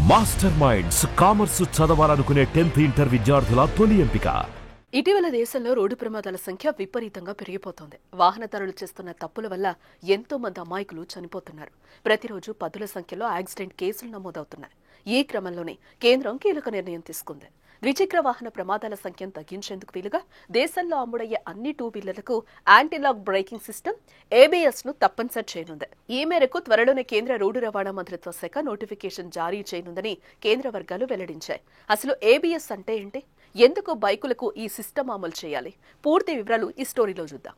Master minds commerce చదవాలనుకునే 10th inter విద్యార్థుల తొలి ఎంపిక. ఇటీవల దేశంలో రోడ్డు ప్రమాదాల సంఖ్య విపరీతంగా పెరిగిపోతోంది. వాహనదారులు చేస్తున్న తప్పుల వల్ల ఎంతో మంది అమాయకులు చనిపోతున్నారు. ప్రతిరోజు పదుల సంఖ్యలో యాక్సిడెంట్ కేసులు నమోదవుతున్నాయి. ఈ క్రమంలోనే కేంద్రం కీలక నిర్ణయం తీసుకుంది. ద్విచక్ర వాహన ప్రమాదాల సంఖ్యను తగ్గించేందుకు వీలుగా దేశంలో అమ్ముడయ్యే అన్ని 2 వీలర్లకు యాంటీ-లాక్ బ్రేకింగ్ సిస్టమ్ ABS ను తప్పనిసరి చేయనుంది. ఈ మేరకు త్వరలోనే కేంద్ర రోడ్డు రవాణా మంత్రిత్వ శాఖ నోటిఫికేషన్ జారీ చేయనుందని కేంద్ర వర్గాలు వెల్లడించాయి. అసలు ABS అంటే ఏంటి? ఎందుకు బైకులకు ఈ సిస్టమ్ అమలు చేయాలి? పూర్తి వివరాలు ఈ స్టోరీలో చూద్దాం.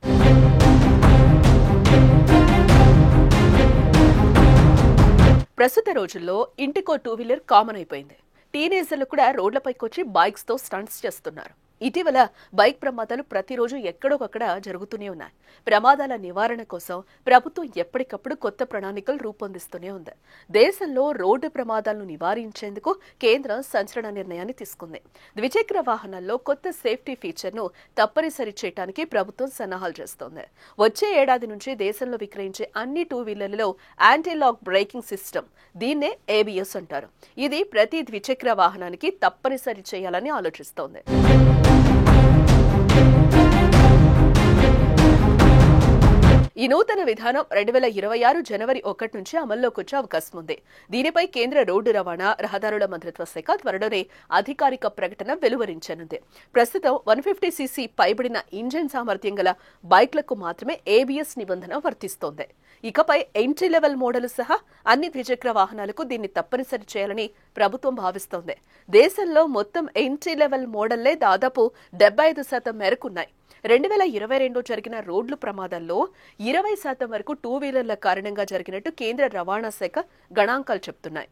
ప్రస్తుత రోజుల్లో ఇంటికో 2 వీలర్ కామన్ అయిపోయింది. టీనేజర్లు కూడా రోడ్లపైకొచ్చి బైక్స్ తో స్టంట్స్ చేస్తున్నారు. ఇటీవల బైక్ ప్రమాదాలు ప్రతిరోజు ఎక్కడొకక్కడ జరుగుతూనే ఉన్నాయి. ప్రమాదాల నివారణ కోసం ప్రభుత్వం ఎప్పటికప్పుడు కొత్త ప్రణాళికలు రూపొందిస్తూనే ఉంది. దేశంలో రోడ్డు ప్రమాదాలను నివారించేందుకు కేంద్రం సంచలన నిర్ణయాన్ని తీసుకుంది. ద్విచక్ర వాహనాల్లో కొత్త సేఫ్టీ ఫీచర్ను తప్పనిసరి చేయడానికి ప్రభుత్వం సన్నాహాలు చేస్తోంది. వచ్చే ఏడాది నుంచి దేశంలో విక్రయించే అన్ని 2 వీలర్లలో యాంటీ-లాక్ బ్రేకింగ్ సిస్టమ్, దీన్నే ABS అంటారు. ఇది ప్రతి ద్విచక్ర వాహనానికి తప్పనిసరి చేయాలని ఆలోచిస్తోంది. ఈ నూతన విధానం 2026 జనవరి 1 నుంచి అమల్లోకి వచ్చే అవకాశం ఉంది. దీనిపై కేంద్ర రోడ్డు రవాణా రహదారుల మంత్రిత్వ శాఖ త్వరలోనే అధికారిక ప్రకటన వెలువరించనుంది. ప్రస్తుతం 150cc పైబడిన ఇంజిన్ సామర్థ్యం గల బైక్లకు మాత్రమే ABS నిబంధన వర్తిస్తోంది. ఇకపై ఎంట్రీ లెవెల్ మోడల్ సహా అన్ని ద్విచక్ర వాహనాలకు దీన్ని తప్పనిసరి చేయాలని ప్రభుత్వం భావిస్తోంది. దేశంలో మొత్తం ఎంట్రీ లెవెల్ మోడళ్లే దాదాపు 75% మేరకున్నాయి. 2022 జరిగిన రోడ్లు ప్రమాదాల్లో 20% వరకు 2 వీలర్ల కారణంగా జరిగినట్టు కేంద్ర రవాణా శాఖ గణాంకాలు చెబుతున్నాయి.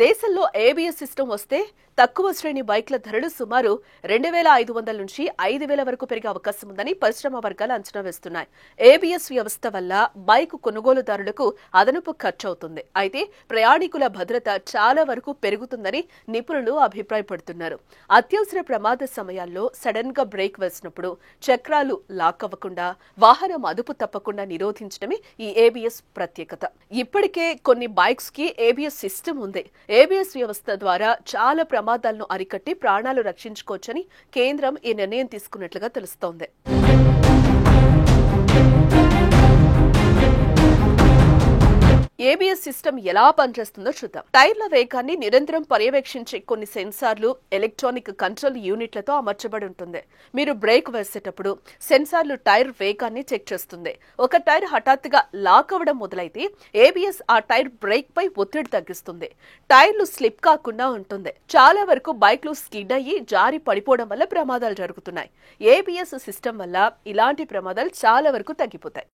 దేశంలో ABS సిస్టమ్ వస్తే తక్కువ శ్రేణి బైక్ల ధరలు సుమారు 2500 నుంచి 5000 వరకు పెరిగే అవకాశం ఉందని పరిశ్రమ వర్గాలు అంచనా వేస్తున్నాయి. ABS వ్యవస్థ వల్ల బైక్ కొనుగోలుదారులకు అదనపు ఖర్చు అవుతుంది. అయితే ప్రయాణికుల భద్రత చాలా వరకు పెరుగుతుందని నిపుణులు అభిప్రాయపడుతున్నారు. అత్యవసర ప్రమాద సమయాల్లో సడన్ గా బ్రేక్ వేసినప్పుడు చక్రాలు లాక్ అవ్వకుండా, వాహనం అదుపు తప్పకుండా నిరోధించడమే ఈ ABS ప్రత్యేకత. ఇప్పటికే కొన్ని బైక్స్ కి ABS సిస్టమ్ ఉంది. ABS వ్యవస్థ ద్వారా చాలా ప్రమాదాలను అరికట్టి ప్రాణాలు రక్షించుకోవచ్చని కేంద్రం ఈ నిర్ణయం తీసుకున్నట్లుగా తెలుస్తోంది. ABS సిస్టమ్ ఎలా పనిచేస్తుందో చూద్దాం. టైర్ల వేగాన్ని నిరంతరం పర్యవేక్షించే కొన్ని సెన్సార్లు, ఎలక్ట్రానిక్ కంట్రోల్ యూనిట్లతో అమర్చబడి ఉంటుంది. మీరు బ్రేక్ వేసేటప్పుడు సెన్సార్లు టైర్ వేగాన్ని చెక్ చేస్తుంది. ఒక టైర్ హఠాత్తుగా లాక్ అవ్వడం మొదలైతే ABS ఆ టైర్ బ్రేక్ పై ఒత్తిడి తగ్గిస్తుంది. టైర్లు స్లిప్ కాకుండా ఉంటుంది. చాలా వరకు బైక్లు స్కిడ్ అయ్యి జారి పడిపోవడం వల్ల ప్రమాదాలు జరుగుతున్నాయి. ABS సిస్టమ్ వల్ల ఇలాంటి ప్రమాదాలు చాలా వరకు తగ్గిపోతాయి.